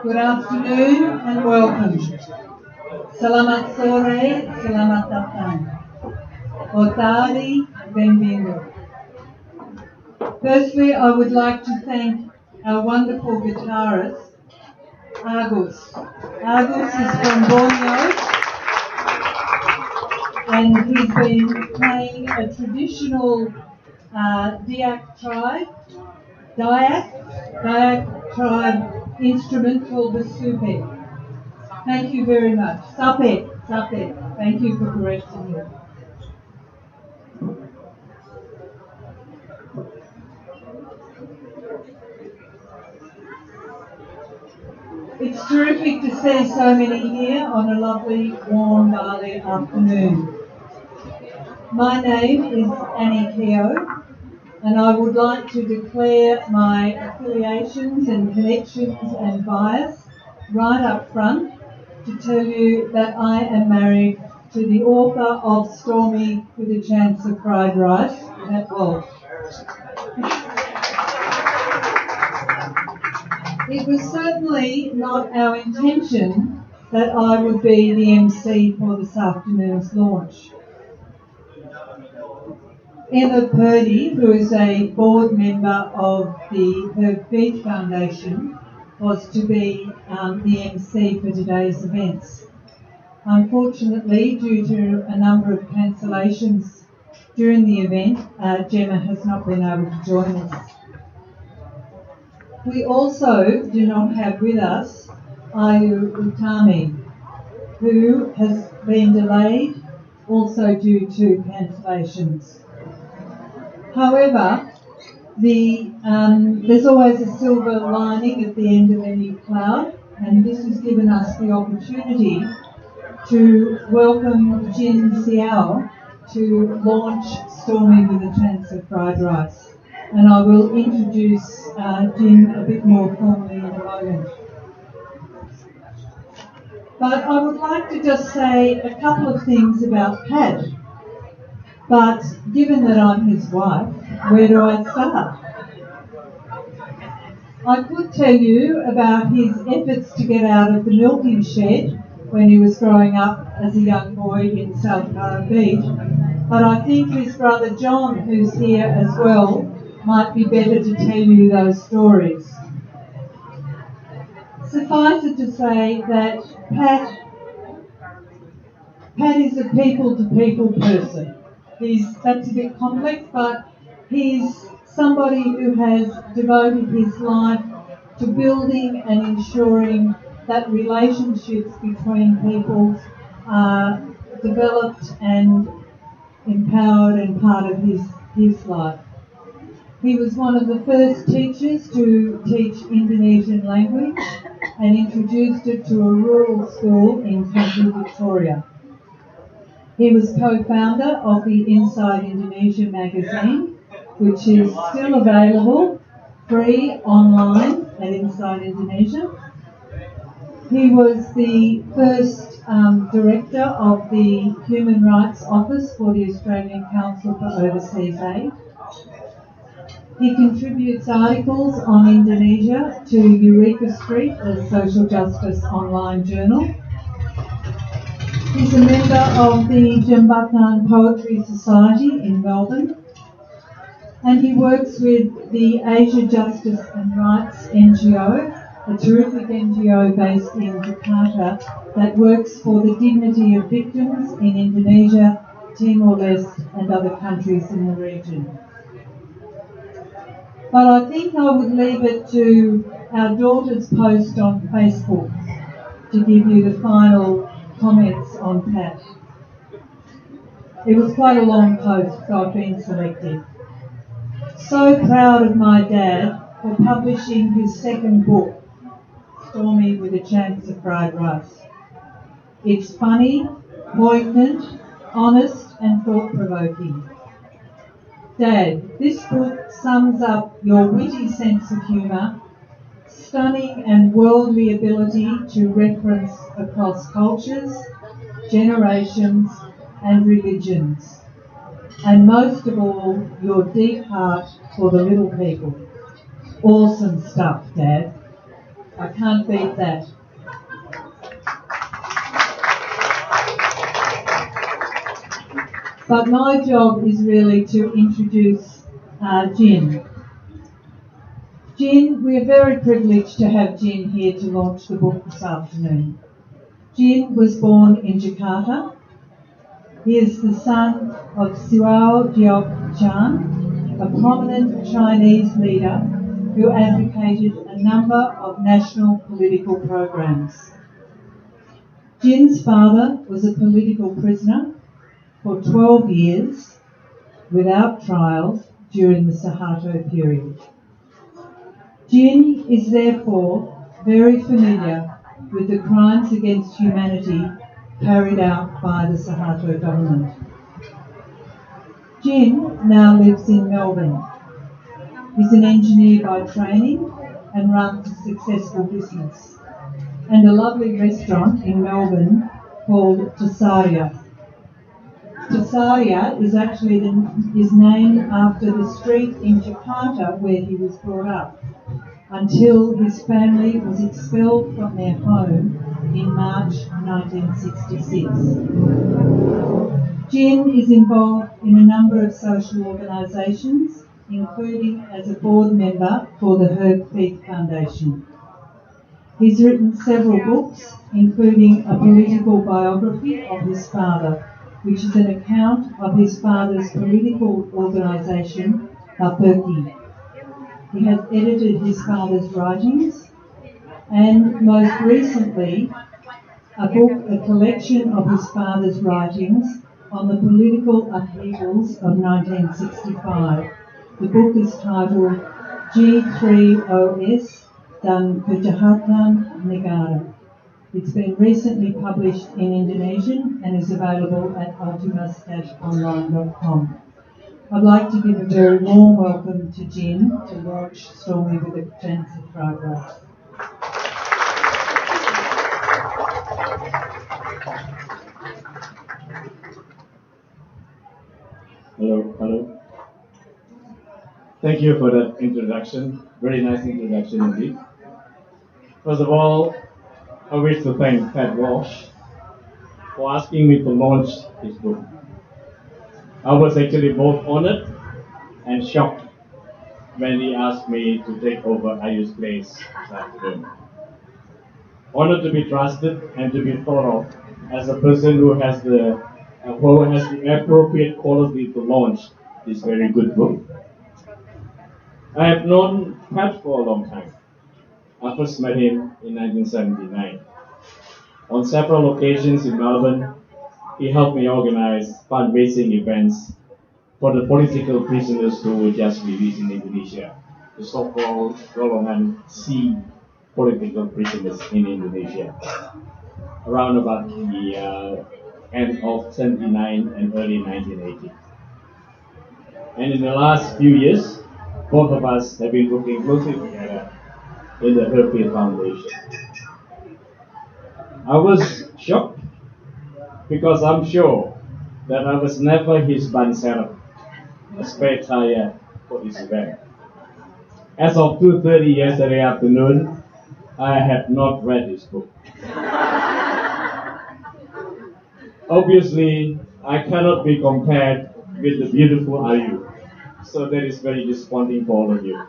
Good afternoon and welcome. Selamat sore, selamat datang. Boa tarde, bem-vindo. Firstly, I would like to thank our wonderful guitarist, Agus. Agus is from Borneo and he's been playing a traditional Dayak tribe instrument called the supe. Thank you very much. Sape. Thank you for correcting me. It's terrific to see so many here on a lovely, warm Bali afternoon. My name is Annie Keogh, and I would like to declare my affiliations and connections and bias right up front to tell you that I am married to the author of Stormy with a Chance of Fried Rice at Walsh. It was certainly not our intention that I would be the MC for this afternoon's launch. Emma Purdy, who is a board member of the Her Feet Foundation, was to be the MC for today's events. Unfortunately, due to a number of cancellations during the event, Gemma has not been able to join us. We also do not have with us Ayu Utami, who has been delayed also due to cancellations. However, there's always a silver lining at the end of any cloud, and this has given us the opportunity to welcome Jin Xiao to launch Stormy with a Chance of Fried Rice. And I will introduce Jin a bit more formally in a moment. But I would like to just say a couple of things about Pat. But given that I'm his wife, where do I start? I could tell you about his efforts to get out of the milking shed when he was growing up as a young boy in South Curra Beach, but I think his brother John, who's here as well, might be better to tell you those stories. Suffice it to say that Pat is a people-to-people person. That's a bit complex, but he's somebody who has devoted his life to building and ensuring that relationships between people are developed and empowered and part of his life. He was one of the first teachers to teach Indonesian language and introduced it to a rural school in country Victoria. He was co-founder of the Inside Indonesia magazine, which is still available free online at Inside Indonesia. He was the first director of the Human Rights Office for the Australian Council for Overseas Aid. He contributes articles on Indonesia to Eureka Street, a social justice online journal. He's a member of the Jembatan Poetry Society in Melbourne, and he works with the Asia Justice and Rights NGO, a terrific NGO based in Jakarta that works for the dignity of victims in Indonesia, Timor-Leste and other countries in the region. But I think I would leave it to our daughter's post on Facebook to give you the final comments on Pat. It was quite a long post, so I've been selective. So proud of my dad for publishing his second book, Stormy with a Chance of Fried Rice. It's funny, poignant, honest and thought-provoking. Dad, this book sums up your witty sense of humour, stunning and worldly ability to reference across cultures, generations and religions. and most of all, your deep heart for the little people. Awesome stuff, Dad. I can't beat that. But my job is really to introduce Jin. Jin, we are very privileged to have Jin here to launch the book this afternoon. Jin was born in Jakarta. He is the son of Suao Diop Chan, a prominent Chinese leader who advocated a number of national political programs. Jin's father was a political prisoner for 12 years without trials during the Suharto period. Jin is therefore very familiar with the crimes against humanity carried out by the Suharto government. Jin now lives in Melbourne. He's an engineer by training and runs a successful business and a lovely restaurant in Melbourne called Tasaria. Tasaria is named after the street in Jakarta where he was brought up, until his family was expelled from their home in March 1966. Jin is involved in a number of social organisations, including as a board member for the Herb Feith Foundation. He's written several books, including a political biography of his father, which is an account of his father's political organisation, Bapeki. He has edited his father's writings and most recently a collection of his father's writings on the political upheavals of 1965. The book is titled G3OS dan Kejahatan Negara. It's been recently published in Indonesian and is available at ultimus-online.com. I'd like to give a very warm welcome to Jin to launch Stormy with a chance of fried rice. Hello. Thank you for that introduction. Very nice introduction indeed. First of all, I wish to thank Pat Walsh for asking me to launch his book. I was actually both honored and shocked when he asked me to take over Ayu's place this afternoon. Honored to be trusted and to be thought of as a person who has the appropriate quality to launch this very good book. I have known Pat for a long time. I first met him in 1979. On several occasions in Melbourne, he helped me organize fundraising events for the political prisoners who were just released in Indonesia, the so-called golongan C political prisoners in Indonesia, around about the end of 79 and early 1980. And in the last few years, both of us have been working closely together in the Herb Feith Foundation. I was shocked because I'm sure that I was never his ban serap, a spare tire for this event. As of 2:30 yesterday afternoon, I had not read his book. Obviously, I cannot be compared with the beautiful Ayu, so that is very disappointing for all of you.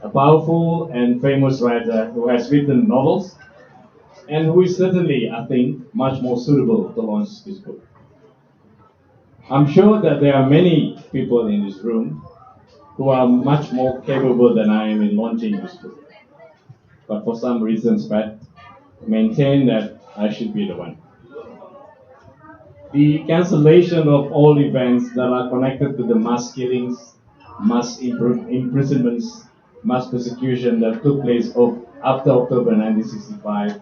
A powerful and famous writer who has written novels and who is certainly, I think, much more suitable to launch this book. I'm sure that there are many people in this room who are much more capable than I am in launching this book. But for some reasons, Pat maintained that I should be the one. The cancellation of all events that are connected to the mass killings, mass imprisonments, mass persecution that took place after October 1965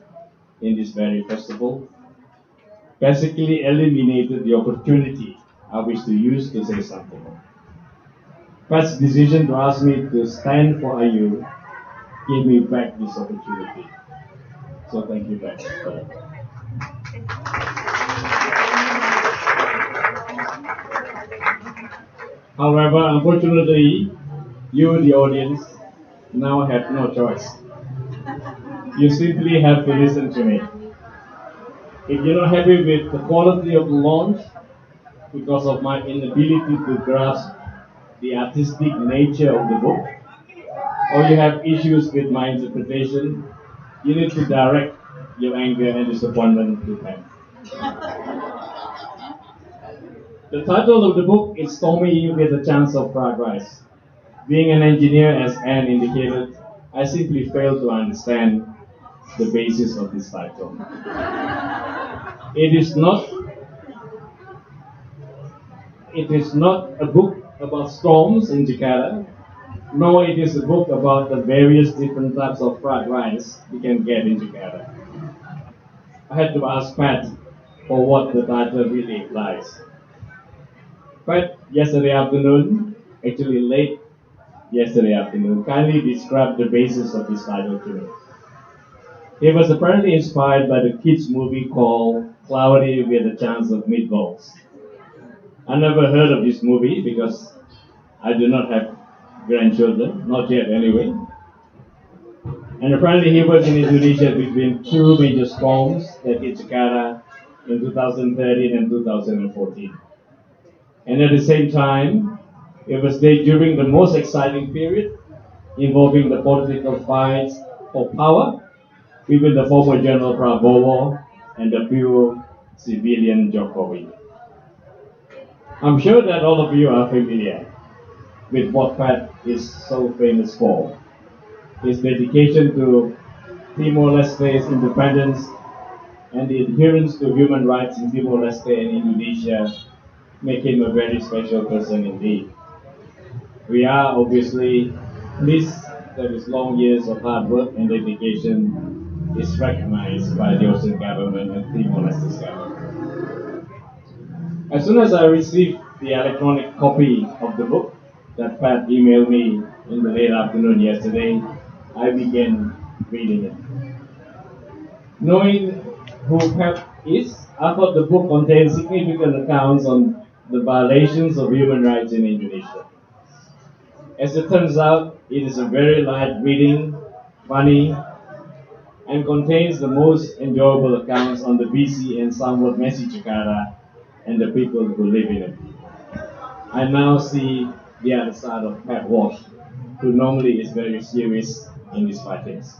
in this very festival basically eliminated the opportunity I wish to use to say something. Pat's decision to ask me to stand for Ayu gave me back this opportunity. So thank you, Pat. However, unfortunately, you, the audience, now have no choice. You simply have to listen to me. If you're not happy with the quality of the launch because of my inability to grasp the artistic nature of the book, or you have issues with my interpretation, you need to direct your anger and disappointment to them. The title of the book is Stormy with a Chance of Fried Rice. Being an engineer, as Anne indicated, I simply fail to understand the basis of this title. It is not it is not a book about storms in Jakarta, nor it is a book about the various different types of fried rice you can get in Jakarta. I had to ask Pat for what the title really implies. Pat, yesterday afternoon, actually late yesterday afternoon, kindly described the basis of this title to me. It was apparently inspired by the kids' movie called Cloudy with a Chance of Meatballs. I never heard of this movie because I do not have grandchildren, not yet anyway. And apparently he was in Indonesia between two major storms that hit Jakarta in 2013 and 2014. And at the same time, it was there during the most exciting period involving the political fights for power between the former General Prabowo and the pure civilian Jokowi. I'm sure that all of you are familiar with what Pat is so famous for. His dedication to Timor-Leste's independence and the adherence to human rights in Timor-Leste and Indonesia make him a very special person indeed. We are obviously pleased that his long years of hard work and dedication is recognized by the Australian government and Timor-Leste's government. As soon as I received the electronic copy of the book that Pat emailed me in the late afternoon yesterday, I began reading it. Knowing who Pat is, I thought the book contained significant accounts on the violations of human rights in Indonesia. As it turns out, it is a very light reading, funny, and contains the most enjoyable accounts on the busy and somewhat messy Jakarta and the people who live in it. I now see the other side of Pat Walsh, who normally is very serious in his writings.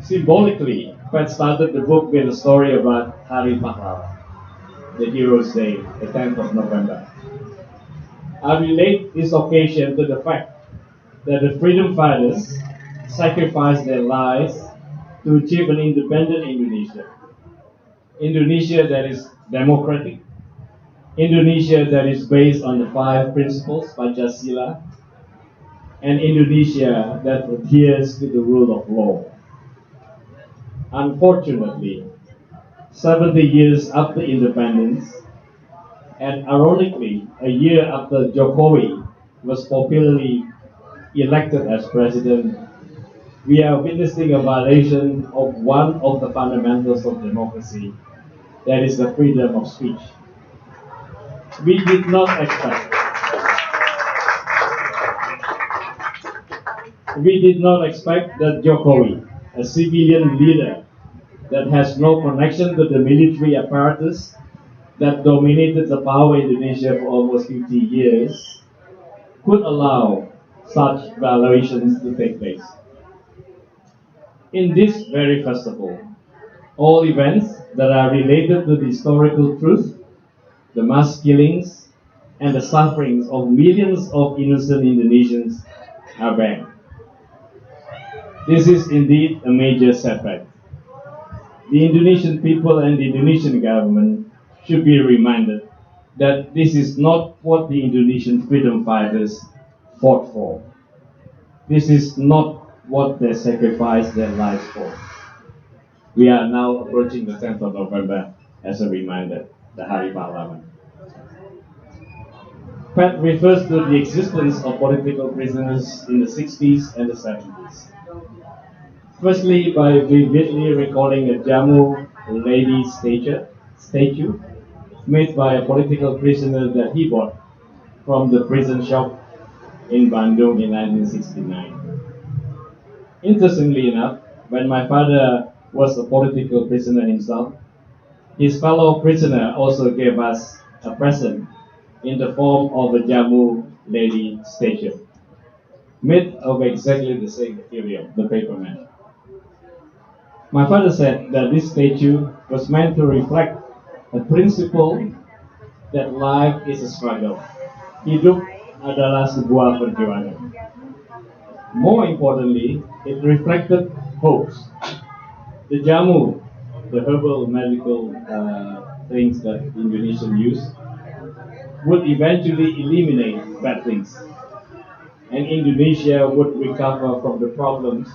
Symbolically, Pat started the book with a story about Hari Pahlawan, the Heroes' Day, the 10th of November. I relate this occasion to the fact that the freedom fighters sacrificed their lives to achieve an independent Indonesia. Indonesia that is democratic, Indonesia that is based on the 5 principles Pancasila, and Indonesia that adheres to the rule of law. Unfortunately, 70 years after independence, and ironically, a year after Jokowi was popularly elected as president, we are witnessing a violation of one of the fundamentals of democracy, that is the freedom of speech. We did not expect that Jokowi, a civilian leader that has no connection to the military apparatus that dominated the power in Indonesia for almost 50 years, could allow such violations to take place. In this very festival, all events that are related to the historical truth, the mass killings, and the sufferings of millions of innocent Indonesians are banned. This is indeed a major setback. The Indonesian people and the Indonesian government should be reminded that this is not what the Indonesian freedom fighters fought for. This is not what they sacrificed their lives for. We are now approaching the 10th of November as a reminder, the Hari Pahlawan. Pat refers to the existence of political prisoners in the 60s and the 70s. Firstly, by vividly recalling a Jamu lady statue made by a political prisoner that he bought from the prison shop in Bandung in 1969. Interestingly enough, when my father was a political prisoner himself, his fellow prisoner also gave us a present in the form of a Jamu lady statue, made of exactly the same material, the paper mat. My father said that this statue was meant to reflect a principle that life is a struggle. Hidup adalah sebuah perjuangan. More importantly, it reflected hopes. The jamu, the herbal medical things that Indonesians use, would eventually eliminate bad things. And Indonesia would recover from the problems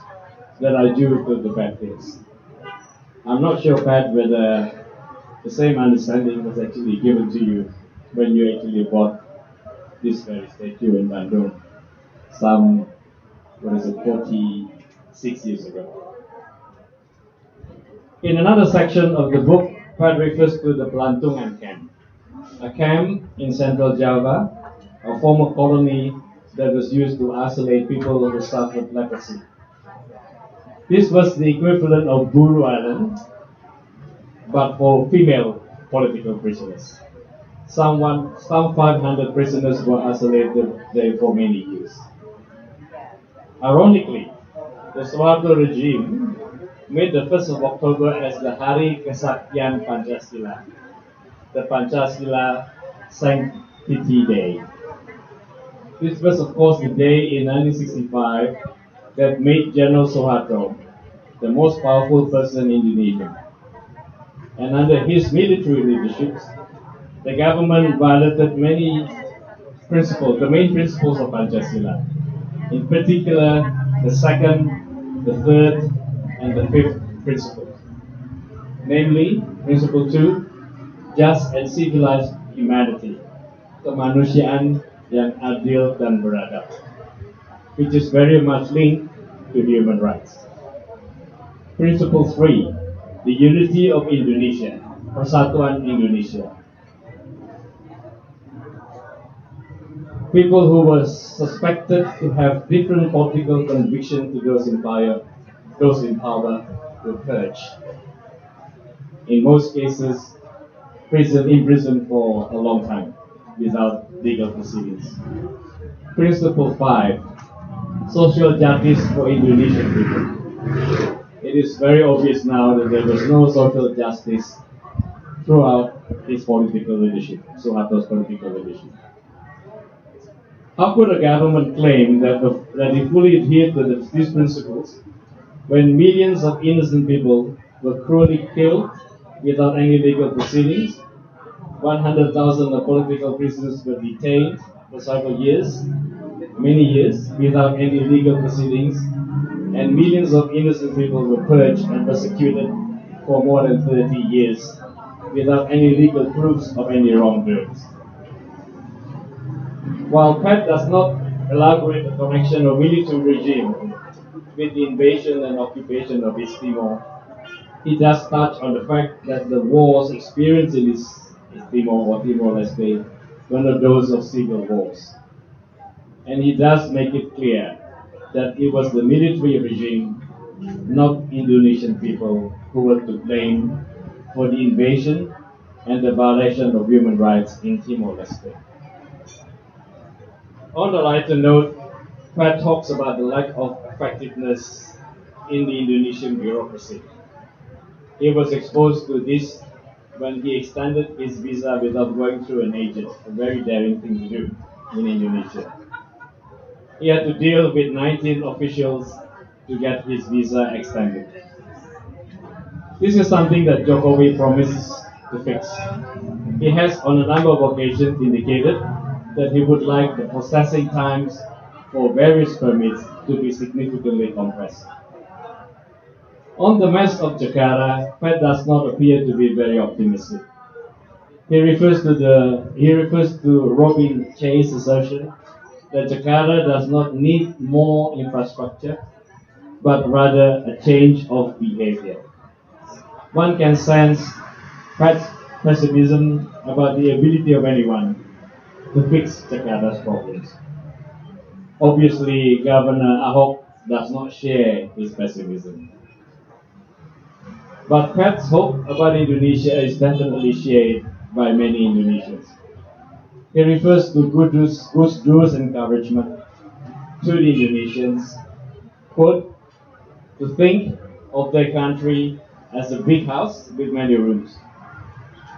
that are due to the bad things. I'm not sure, Pat, whether the same understanding was actually given to you when you actually bought this very statue in Bandung some, 46 years ago. In another section of the book, Pat refers to the Pelantungan camp, a camp in central Java, a former colony that was used to isolate people who suffered leprosy. This was the equivalent of Buru Island, but for female political prisoners. Some 500 prisoners were isolated there for many years. Ironically, the Soeharto regime made the 1st of October as the Hari Kesaktian Pancasila, the Pancasila Sanctity Day. This was, of course, the day in 1965 that made General Soeharto the most powerful person in Indonesia. And under his military leadership, the government violated many principles, the main principles of Pancasila. In particular, the second, the third, and the fifth principles. Namely, Principle 2, just and civilized humanity, kemanusiaan yang adil dan beradab, which is very much linked to human rights. Principle 3, the unity of Indonesia, Persatuan Indonesia. People who were suspected to have different political convictions to those in power were purged. In most cases, imprisoned for a long time without legal proceedings. Principle 5, social justice for Indonesian people. It is very obvious now that there was no social justice throughout his political leadership, Suharto's political leadership. How could a government claim that it fully adhered to these principles when millions of innocent people were cruelly killed without any legal proceedings? 100,000 political prisoners were detained for several years, many years, without any legal proceedings, and millions of innocent people were purged and persecuted for more than 30 years without any legal proofs of any wrongdoings. While Pat does not elaborate the connection of military regime with the invasion and occupation of East Timor, he does touch on the fact that the wars experienced in East Timor or Timor-Leste were not those of civil wars. And he does make it clear that it was the military regime, not Indonesian people, who were to blame for the invasion and the violation of human rights in Timor-Leste. On a lighter note, Pat talks about the lack of effectiveness in the Indonesian bureaucracy. He was exposed to this when he extended his visa without going through an agent, a very daring thing to do in Indonesia. He had to deal with 19 officials to get his visa extended. This is something that Jokowi promises to fix. He has on a number of occasions indicated that he would like the processing times for various permits to be significantly compressed. On the mess of Jakarta, Pat does not appear to be very optimistic. He refers to Robin Chay's assertion that Jakarta does not need more infrastructure, but rather a change of behavior. One can sense Pat's pessimism about the ability of anyone to fix Jakarta's problems. Obviously, Governor Ahok does not share his pessimism. But Pat's hope about Indonesia is definitely shared by many Indonesians. He refers to Gus Dur's encouragement to the Indonesians, quote, to think of their country as a big house with many rooms.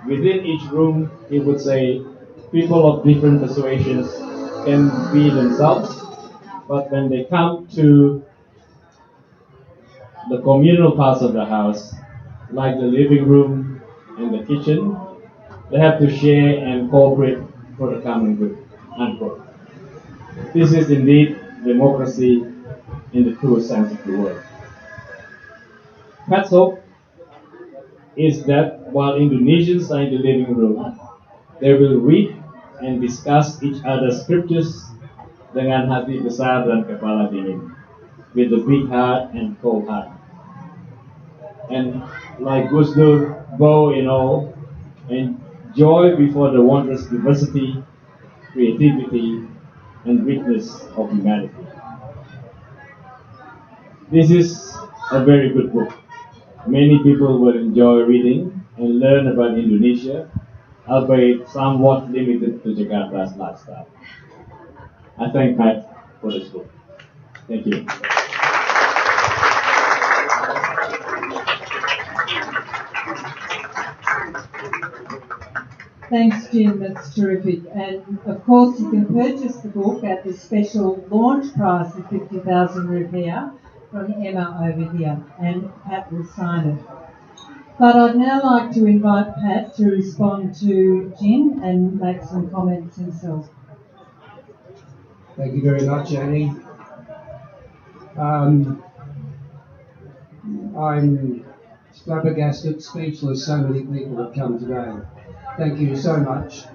Within each room, he would say, people of different persuasions can be themselves, but when they come to the communal parts of the house, like the living room and the kitchen, they have to share and cooperate for the common good. Unquote. This is indeed democracy in the true sense of the word. Pat's hope is that while Indonesians are in the living room, they will read and discuss each other's scriptures dengan hati besar dan kepala dingin, with a big heart and cold heart. And like Gus Dur, bow in awe and joy before the wondrous diversity, creativity, and richness of humanity. This is a very good book. Many people will enjoy reading and learn about Indonesia, albeit somewhat limited to Jakarta's lifestyle. I thank Pat for this book. Thank you. Thanks, Jim. That's terrific. And of course, you can purchase the book at the special launch price of 50,000 rupiah from Emma over here, and Pat will sign it. But I'd now like to invite Pat to respond to Jim and make some comments himself. Thank you very much, Annie. I'm flabbergasted, speechless. So many people have come today. Thank you so much.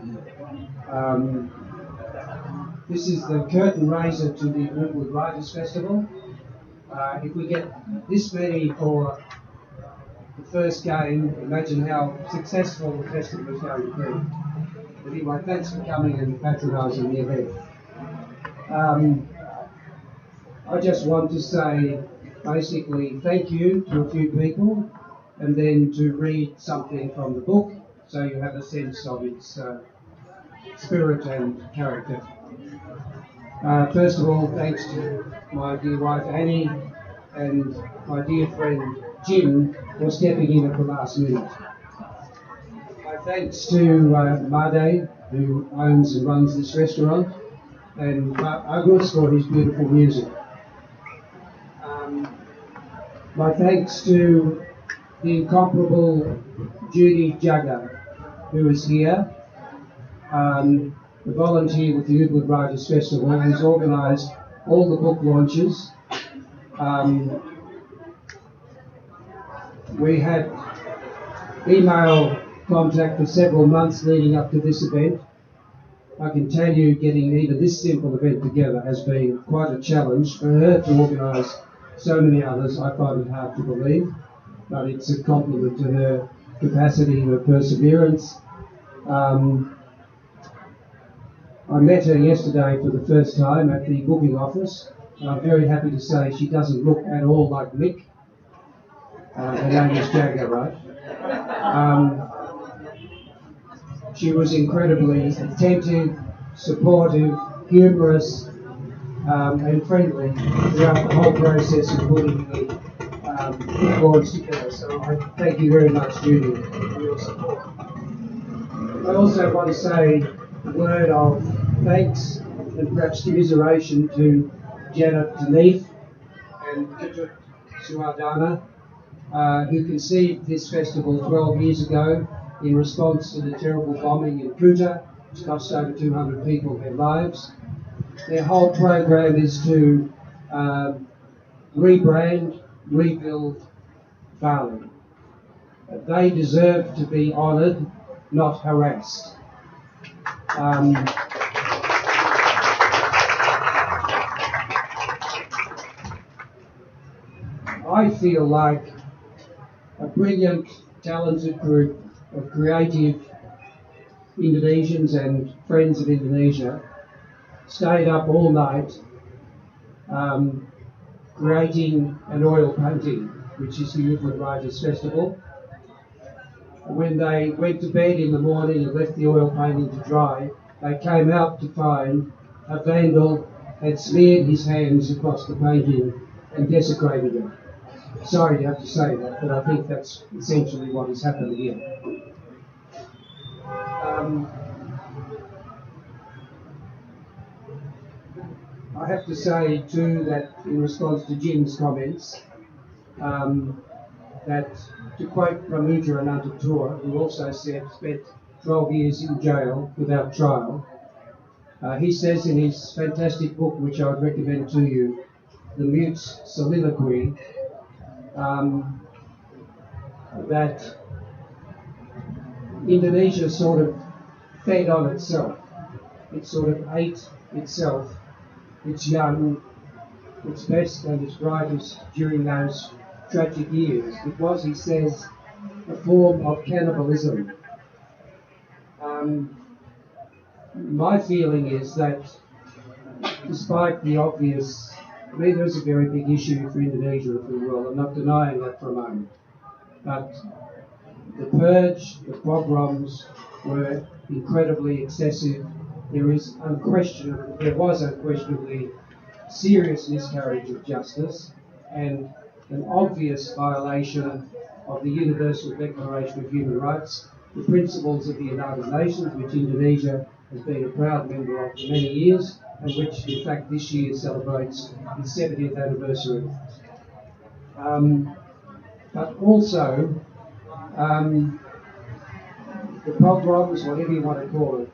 This is the curtain raiser to the Ubud Writers Festival. If we get this many for the first game, imagine how successful the festival is going to be. But anyway, thanks for coming and patronising the event. I just want to say basically thank you to a few people and then to read something from the book so you have a sense of its spirit and character. First of all, thanks to my dear wife Annie and my dear friend Jim for stepping in at the last minute. My thanks to Made, who owns and runs this restaurant, and Agus for his beautiful music. My thanks to the incomparable Judy Jagger, who is here, the volunteer with the Ubud Writers Festival, who's organised all the book launches. We had email contact for several months leading up to this event. I can tell you getting even this simple event together has been quite a challenge. For her to organise so many others, I find it hard to believe, but it's a compliment to her capacity, her perseverance. I met her yesterday for the first time at the booking office, and I'm very happy to say she doesn't look at all like Mick. Her name is Jagger, right? She was incredibly attentive, supportive, humorous, and friendly throughout the whole process of putting the boards together. So I thank you very much, Judy, for your support. I also want to say a word of thanks and perhaps commiseration to Janet Denise and Kitut Suardana, who conceived this festival 12 years ago in response to the terrible bombing in Kuta, which cost over 200 people their lives. Their whole program is to rebrand, rebuild Bali. They deserve to be honoured, not harassed. I feel like a brilliant, talented group of creative Indonesians and friends of Indonesia stayed up all night creating an oil painting, which is the Ubud Writers Festival. When they went to bed in the morning and left the oil painting to dry, they came out to find a vandal had smeared his hands across the painting and desecrated it. Sorry to have to say that, but I think that's essentially what has happened here. I have to say too that in response to Jim's comments, that to quote Pramuja Anantatur, who also said spent 12 years in jail without trial, he says in his fantastic book, which I would recommend to you, The Mute's Soliloquy, that Indonesia sort of fed on itself. It sort of ate itself, its young, its best and its brightest during those tragic years. It was, he says, a form of cannibalism. My feeling is that despite the obvious, I mean, there's a very big issue for Indonesia and for the world, I'm not denying that for a moment, but the purge, the pogroms were incredibly excessive. There was unquestionably serious miscarriage of justice and an obvious violation of the Universal Declaration of Human Rights, the principles of the United Nations, which Indonesia has been a proud member of for many years, and which in fact this year celebrates its 70th anniversary. But also, the pogroms, whatever you want to call it,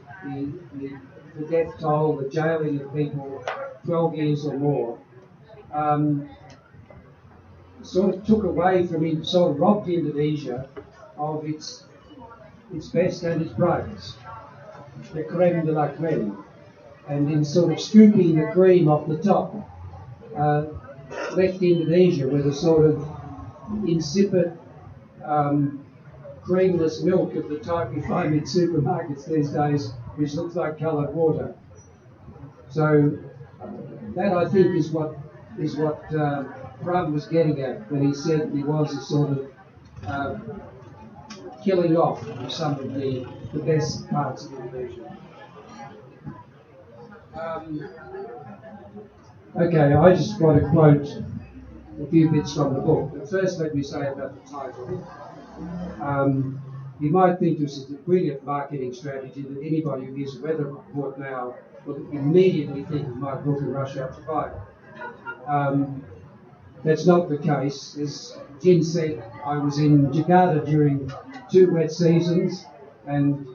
the death toll, the jailing of people 12 years or more, sort of took away from it, sort of robbed Indonesia of its best and its brightest, the creme de la creme, and in sort of scooping the cream off the top, left Indonesia with a sort of insipid, creamless milk of the type you find in supermarkets these days, which looks like coloured water. So that I think is what Trump was getting at when he said there was a sort of killing off of some of the best parts of Indonesia. Okay, I just want to quote a few bits from the book. But first let me say about the title. You might think this is a brilliant marketing strategy that anybody who hears a weather report now will immediately think of my book and rush out to buy it. That's not the case. As Jin said, I was in Jakarta during 2 wet seasons, and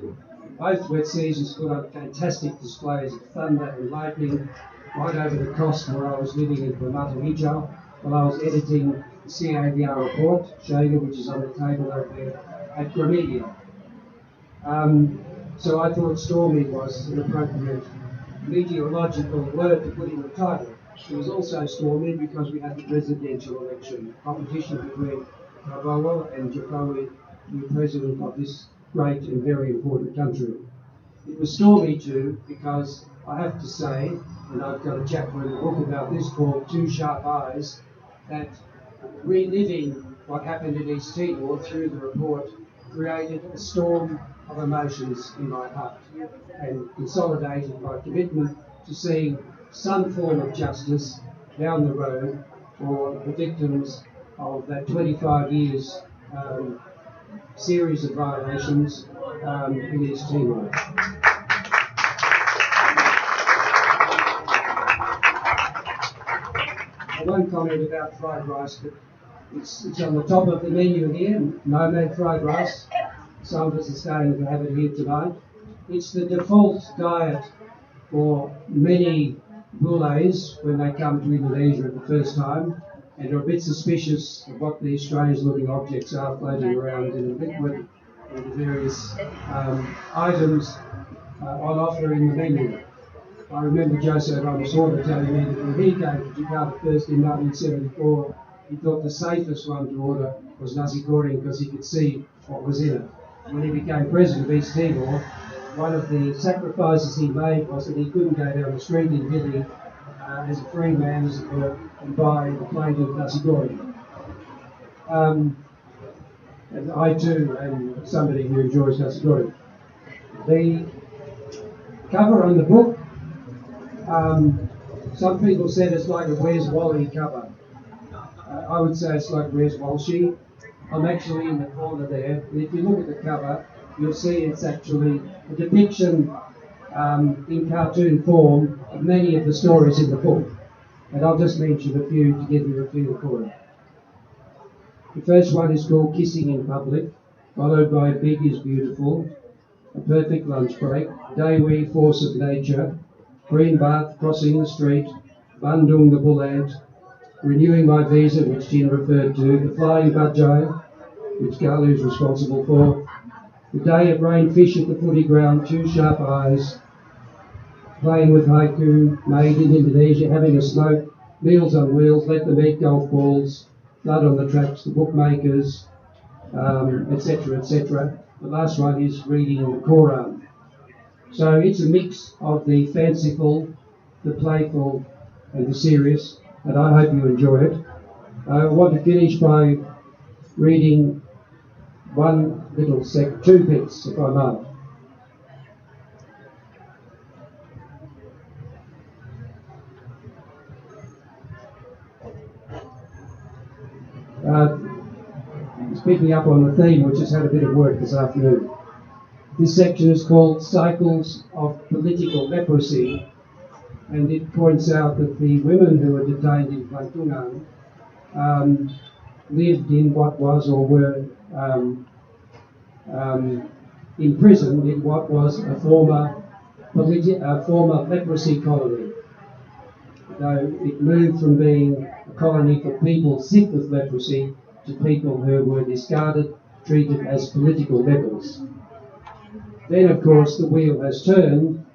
both wet seasons put on fantastic displays of thunder and lightning right over the coast where I was living in Permata Hijau while I was editing the CAVR report, showing it, which is on the table over there, at Gramedia. So I thought Stormy was an appropriate meteorological word to put in the title. It was also Stormy because we had the presidential election, competition between Prabowo and Jokowi, the president of this great and very important country. It was Stormy too because I have to say, and I've got a chapter in the book about this called Two Sharp Eyes, that reliving what happened in East Timor through the report created a storm of emotions in my heart and consolidated my commitment to seeing some form of justice down the road for the victims of that 25 years series of violations in East Timor. I won't comment about fried rice, but it's on the top of the menu here, nomad fried rice. Some of us are starting to have it here tonight. It's the default diet for many bullets when they come to Indonesia at the first time and are a bit suspicious of what these strange-looking objects are floating around in the liquid and the various items on offer in the menu. I remember Joseph Ramasorda telling me that when he came to Jakarta first in 1974, he thought the safest one to order was nasi goreng because he could see what was in it. when he became president of East Timor, one of the sacrifices he made was that he couldn't go down the street in Dili as a free man, as it were, and buy a plate of nasi goreng. And I too am somebody who enjoys nasi goreng. The cover on the book, some people said it's like a Where's Wally cover. I would say it's like Where's Walshy. I'm actually in the corner there, and if you look at the cover, you'll see it's actually a depiction in cartoon form of many of the stories in the book. And I'll just mention a few to give you a feel for it. The first one is called Kissing in Public, followed by Big is Beautiful, A Perfect Lunch Break, Daiwi Force of Nature, Green Bath Crossing the Street, Bandung the Bull Ant, Renewing My Visa, which Jin referred to, The Flying Bajai, which Galu is responsible for, The Day It Rained Fish at the Footy Ground, Two Sharp Eyes, Playing with Haiku, Made in Indonesia, Having a Smoke, Meals on Wheels, Let Them Eat Golf Balls, Blood on the Tracks, The Bookmakers, etc., etc. The last one is Reading the Quran. So it's a mix of the fanciful, the playful, and the serious, and I hope you enjoy it. I want to finish by reading one little two bits, if I might. Picking up on the theme, which has had a bit of work this afternoon. This section is called Cycles of Political Leprosy, and it points out that the women who were detained in Klantungan lived in what was or were imprisoned in what was a former leprosy colony. Though it moved from being a colony for people sick with leprosy to people who were discarded, treated as political lepers. Then, of course, the wheel has turned.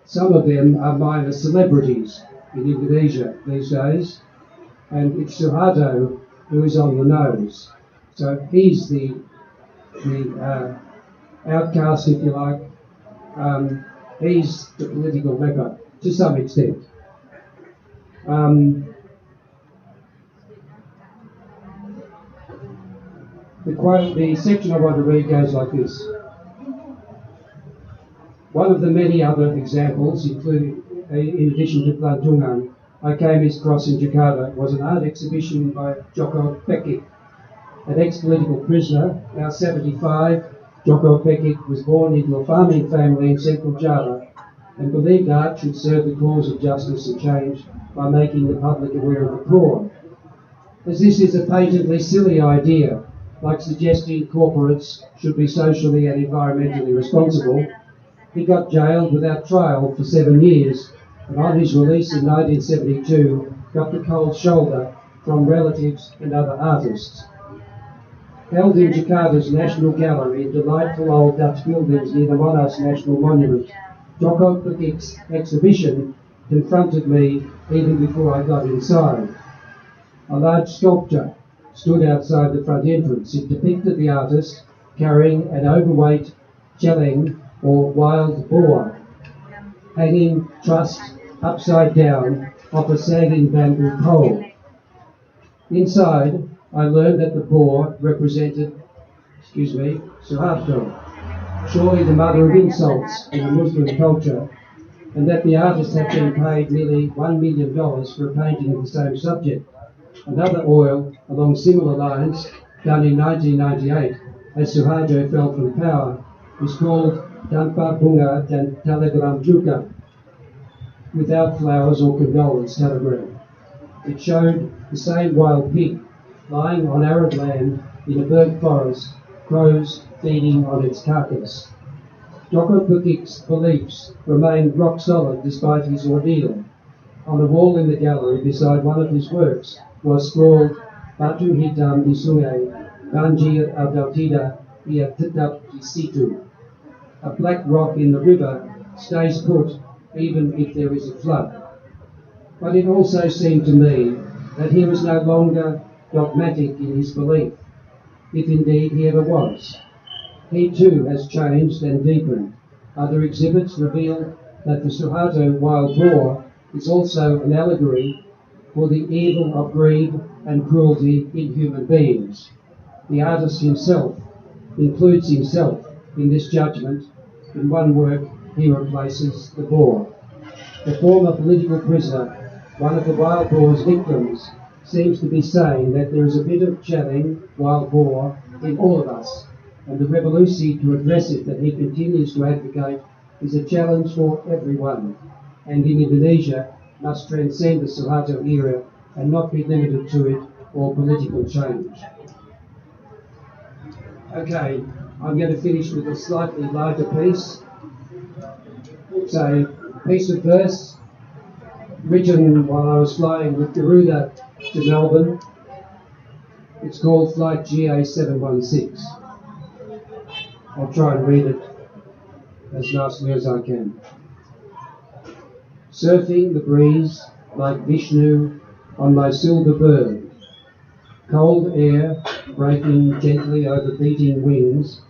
Some of them are minor celebrities in Indonesia these days, and it's Suharto who is on the nose. So he's the outcast, if you like. He's the political leper, to some extent. The section I want to read goes like this. One of the many other examples, including, in addition to Klantungan, I came across in Jakarta, was an art exhibition by Joko Pekik, an ex-political prisoner, now 75. Joko Pekik was born into a farming family in central Java and believed art should serve the cause of justice and change by making the public aware of the poor. As this is a patently silly idea, like suggesting corporates should be socially and environmentally responsible, he got jailed without trial for 7 years, and on his release in 1972, got the cold shoulder from relatives and other artists. Held in Jakarta's National Gallery in delightful old Dutch buildings near the Monas National Monument, Joko Pekik's exhibition confronted me even before I got inside. A large sculpture stood outside the front entrance. It depicted the artist carrying an overweight celeng, or wild boar, hanging trussed upside down off a sagging bamboo pole. Inside, I learned that the boar represented, Suharto, surely the mother of insults in the Muslim culture, and that the artist had been paid nearly $1 million for a painting of the same subject. Another oil along similar lines, done in 1998, as Suharto fell from power, was called Tanpa Bunga dan Telegram Juga, without flowers or condolence telegram. It showed the same wild pig lying on arid land in a burnt forest, crows feeding on its carcass. Joko Pekik's beliefs remained rock solid despite his ordeal. On a wall in the gallery beside one of his works was scrawled Batu Hitam di Sungai, Banjir atau tidak, ia tetap di situ. A black rock in the river stays put even if there is a flood. But it also seemed to me that he was no longer dogmatic in his belief, if indeed he ever was. he too has changed and deepened. Other exhibits reveal that the Suharto wild boar is also an allegory for the evil of greed and cruelty in human beings. The artist himself includes himself in this judgment. In one work, he replaces the boar. The former political prisoner, one of the wild boar's victims, seems to be saying that there is a bit of chatting wild boar in all of us, and the revolution to address it that he continues to advocate is a challenge for everyone, and in Indonesia must transcend the Suharto era and not be limited to it or political change. Okay, I'm going to finish with a slightly larger piece. It's a piece of verse written while I was flying with Garuda to Melbourne. It's called Flight GA716. I'll try and read it as nicely as I can. Surfing the breeze like Vishnu on my silver bird, cold air breaking gently over beating wings,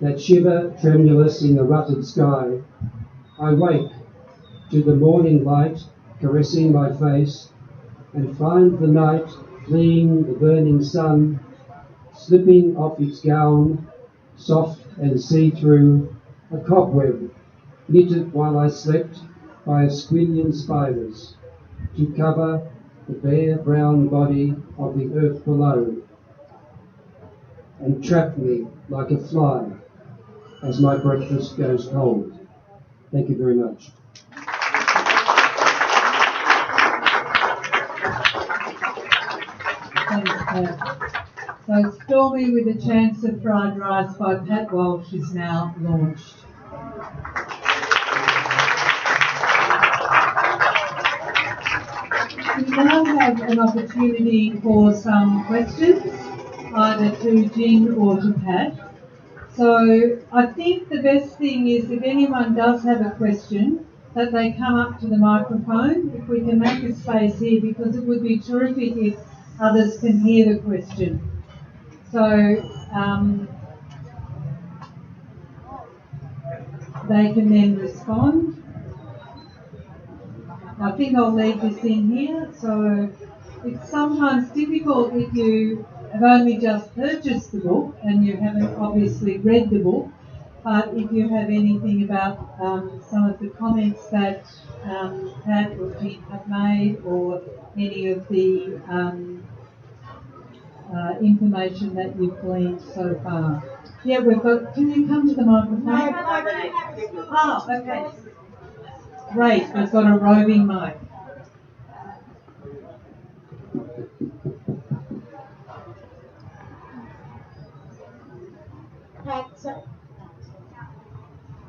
that shiver tremulous in the rutted sky, I wake to the morning light caressing my face, and find the night fleeing the burning sun, slipping off its gown, soft and see-through, a cobweb knitted while I slept by a squillion spiders, to cover the bare brown body of the earth below, and trap me like a fly as my breakfast goes cold. Thank you very much. Thanks, Pat. So Stormy with a Chance of Fried Rice by Pat Walsh is now launched. We now have an opportunity for some questions, either to Jin or to Pat. So I think the best thing is if anyone does have a question, that they come up to the microphone, if we can make a space here, because it would be terrific if others can hear the question. So they can then respond. I think I'll leave this in here. So it's sometimes difficult if you have only just purchased the book and you haven't obviously read the book, but if you have anything about some of the comments that Pat or Jean have made, or any of the information that you've gleaned so far. Yeah, we've got, can you come to the microphone? No, oh, okay. Great, we've got a roving mic. Pat,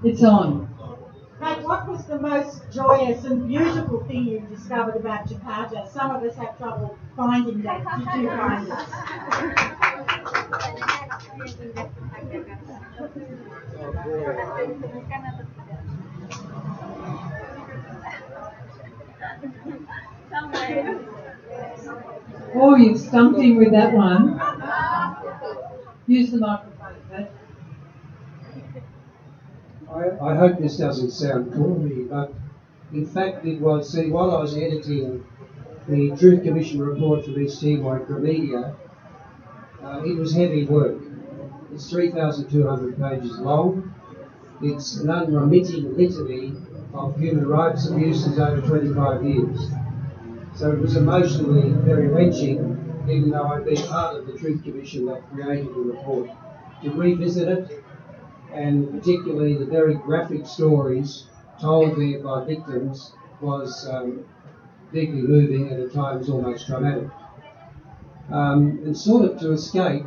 It's on. Pat, what was the most joyous and beautiful thing you discovered about Jakarta? Some of us have trouble finding that. Did you find it? Oh, you've stumped him with that one. Use the microphone, Pat. I hope this doesn't sound corny, but in fact it was, see, while I was editing the Truth Commission report for East Timor at Gramedia, it was heavy work. It's 3,200 pages long. It's an unremitting litany of human rights abuses over 25 years. So it was emotionally very wrenching, even though I'd been part of the Truth Commission that created the report, to revisit it, and particularly the very graphic stories told there by victims was deeply moving and at times almost traumatic. And sort of to escape,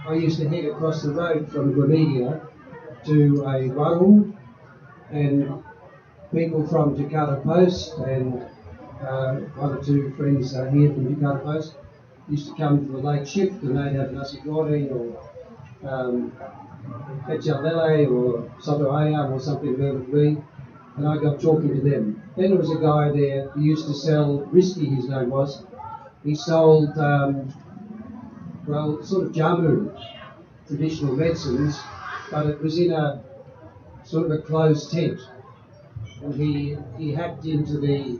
I used to head across the road from Gramedia to a warung, and people from Jakarta Post and one or two friends here from Jakarta Post used to come for the late shift, and they'd have nasi goreng or pecel lele or soto ayam or something verbally, and I got talking to them. Then there was a guy there who used to sell, Risky his name was, he sold, sort of jamu, traditional medicines, but it was in a sort of a closed tent. And he hacked into the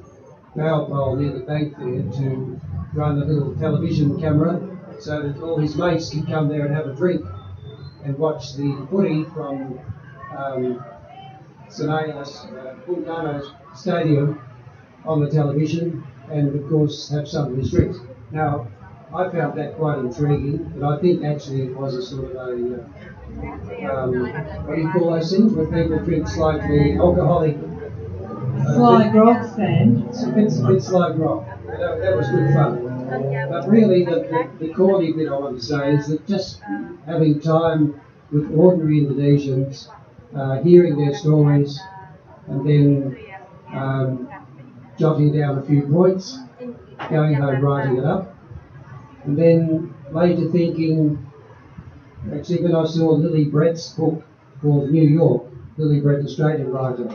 power pole near the bank there to run a little television camera so that all his mates could come there and have a drink and watch the footy from Fulgano's stadium on the television, and of course have some of his drinks. Now, I found that quite intriguing, but I think actually it was a sort of a, what do you call those things, where people drink slightly alcoholic? Sly grog stand. It's a bit sly grog. That was good fun. But really, the corny bit I want to say is that just having time with ordinary Indonesians, hearing their stories, and then jotting down a few points, going home writing it up, and then later thinking, actually when I saw Lily Brett's book called New York, Lily Brett, Australian writer,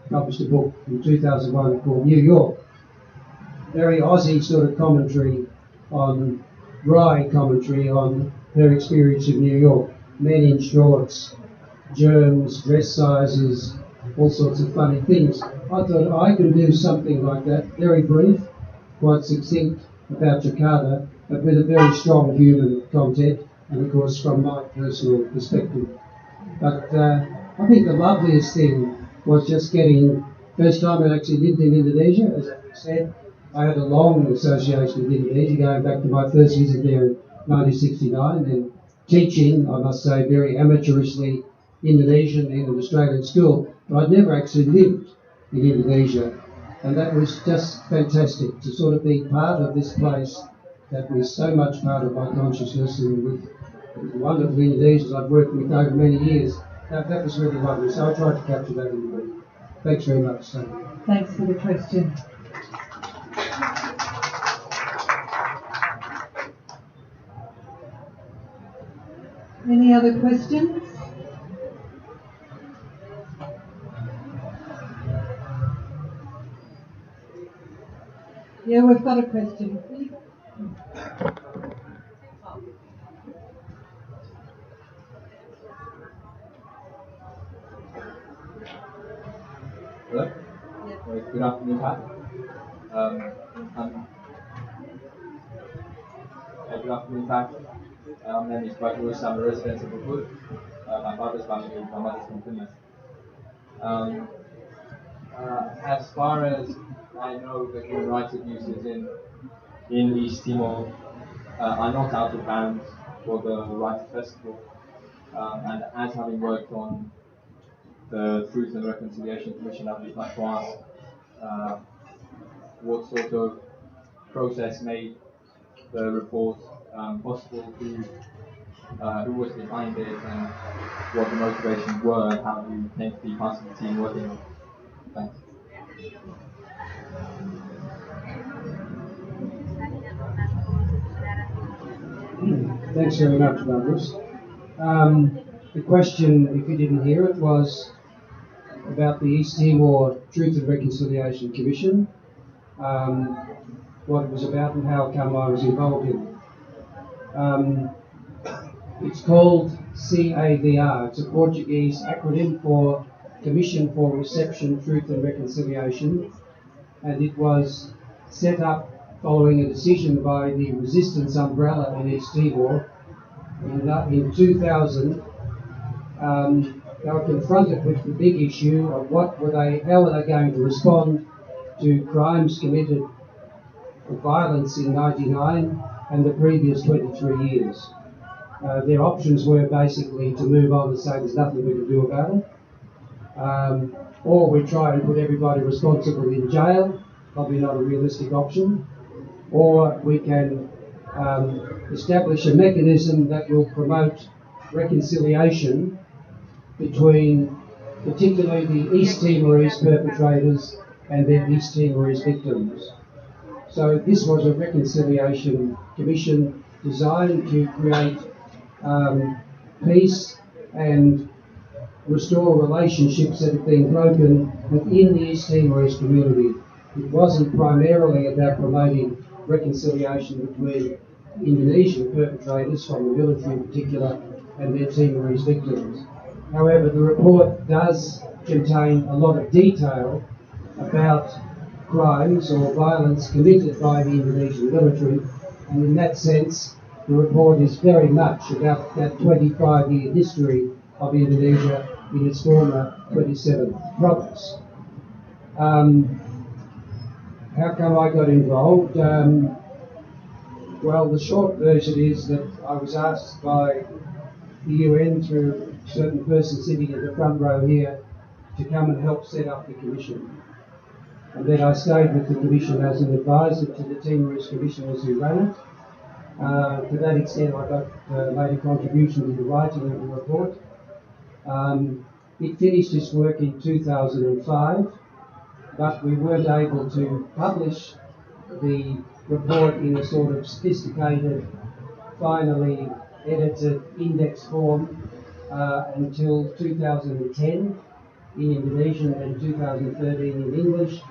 published a book in 2001 called New York, very Aussie sort of commentary on, wry commentary on her experience of New York, men in shorts, germs, dress sizes, all sorts of funny things. I thought I could do something like that, very brief, quite succinct about Jakarta, but with a very strong human content, and of course from my personal perspective. But I think the loveliest thing was just getting, first time I actually lived in Indonesia, as I said, I had a long association with Indonesia, going back to my first visit there in 1969, and teaching, I must say, very amateurishly Indonesian in an Australian school, but I'd never actually lived in Indonesia, and that was just fantastic to sort of be part of this place that was so much part of my consciousness, and with the wonderful Indonesians I've worked with over many years. That was really lovely, so I tried to capture that in the book. Thanks very much, Stormy. Thanks for the question. Any other questions? Yeah, we've got a question. Hello? Good afternoon, Pat. Good afternoon, Pat. My name is Walsh. I'm a resident of Ubud. My father's family, my mother's from Finland. As far as I know, the human rights abuses in East Timor are not out of bounds for the Rights Festival. And as having worked on the Truth and Reconciliation Commission, I'd just like to ask what sort of process made the report possible, who was behind it, and what the motivations were, and how you came to be part of the team working on it. Thanks. Thanks very much, Douglas. The question, if you didn't hear it, was about the East Timor Truth and Reconciliation Commission, what it was about and how come I was involved in it. It's called CAVR. It's a Portuguese acronym for Commission for Reception, Truth and Reconciliation, and it was set up following a decision by the resistance umbrella in East Timor in 2000. They were confronted with the big issue of how were they going to respond to crimes committed of violence in 99 and the previous 23 years. Their options were basically to move on and say there's nothing we can do about it, or we try and put everybody responsible in jail, probably not a realistic option, or we can establish a mechanism that will promote reconciliation between particularly the East Timorese perpetrators and their East Timorese victims. So this was a reconciliation commission designed to create peace and restore relationships that have been broken within the East Timorese community. It wasn't primarily about promoting reconciliation between Indonesian perpetrators, from the military in particular, and their Timorese victims. However, the report does contain a lot of detail about crimes or violence committed by the Indonesian military, and in that sense, the report is very much about that 25-year history of Indonesia in its former 27th province. How come I got involved? Well, the short version is that I was asked by the UN through a certain person sitting in the front row here to come and help set up the commission. And then I stayed with the commission as an advisor to the Timorese commissioners who ran it. To that extent, I made a contribution to the writing of the report. It finished its work in 2005, but we weren't able to publish the report in a sort of sophisticated, finally edited index form until 2010 in Indonesian and 2013 in English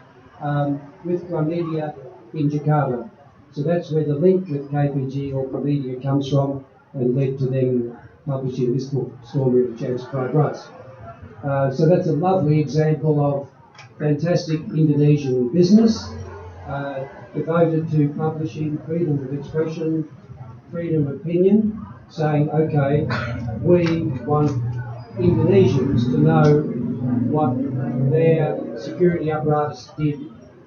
with Pramedia in Jakarta. So that's where the link with KPG or Pramedia comes from and led to them publishing this book, Stormy of the Chance Fried Rice. So that's a lovely example of fantastic Indonesian business devoted to publishing, freedom of expression, freedom of opinion, saying, okay, we want Indonesians to know what their security apparatus did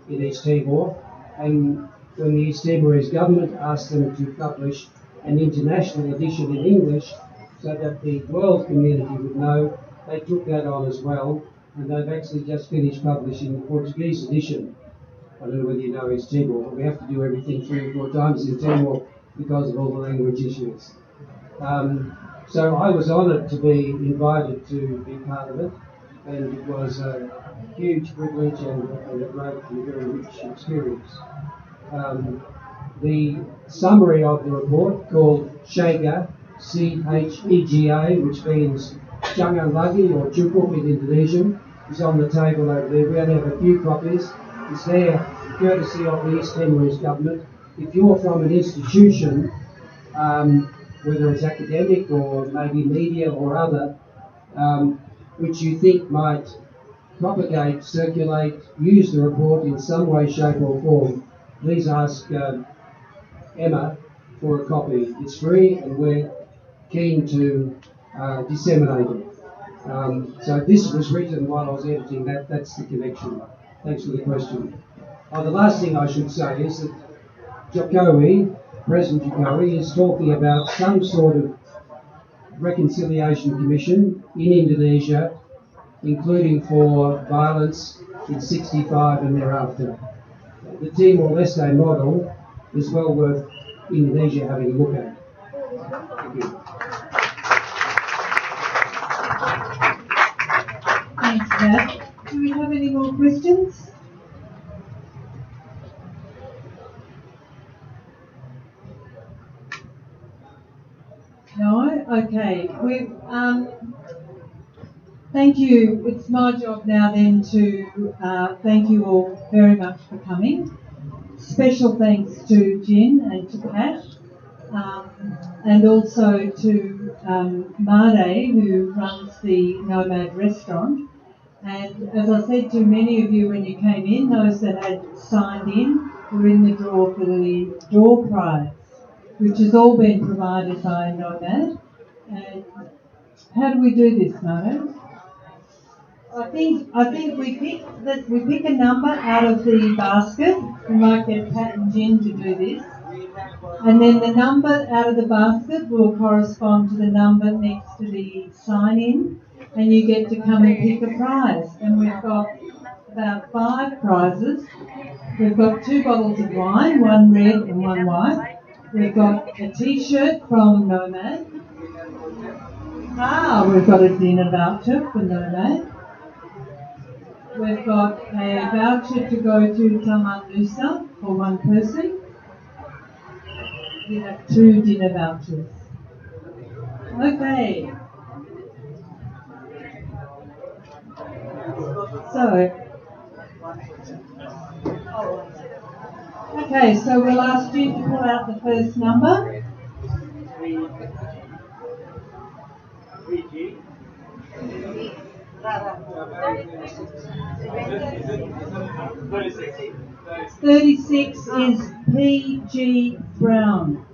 in East Timor, and when the East Timorese government asked them to publish an international edition in English so that the world community would know, they took that on as well, and they've actually just finished publishing the Portuguese edition. I don't know whether you know East Timor, but we have to do everything 3 or 4 times in Timor because of all the language issues. So I was honoured to be invited to be part of it, and it was a huge privilege and a great and very rich experience. The summary of the report, called Chega, C-H-E-G-A, which means Jangan Lagi or Cukup in Indonesian, is on the table over there. We only have a few copies. It's there courtesy of the East Timorese government. If you're from an institution, whether it's academic or maybe media or other, which you think might propagate, circulate, use the report in some way, shape or form, please ask Emma for a copy. It's free and we're keen to disseminate it. So this was written while I was editing. That's the connection. Thanks for the question. The last thing I should say is that Jokowi, President Jokowi, is talking about some sort of reconciliation commission in Indonesia, including for violence in 65 and thereafter. The Timor-Leste model is well worth Indonesia having a look at. Thank you. Thanks, Matt. Do we have any more questions? No? Okay. Thank you. It's my job now then to thank you all very much for coming. Special thanks to Jen and to Pat, and also to Made, who runs the Nomad restaurant. And as I said to many of you when you came in, those that had signed in were in the draw for the door prize, which has all been provided by Nomad. And how do we do this, Made? I think we pick a number out of the basket. We might get Pat and Jen to do this. And then the number out of the basket will correspond to the number next to the sign-in, and you get to come and pick a prize. And we've got about 5 prizes. We've got 2 bottles of wine, 1 red and 1 white. We've got a T-shirt from Nomad. We've got a dinner voucher for Nomad. We've got a voucher to go to Taman Nusa for 1 person. We have 2 dinner vouchers. Okay. So we'll ask you to pull out the first number. 3G. 36 is P.G. Brown.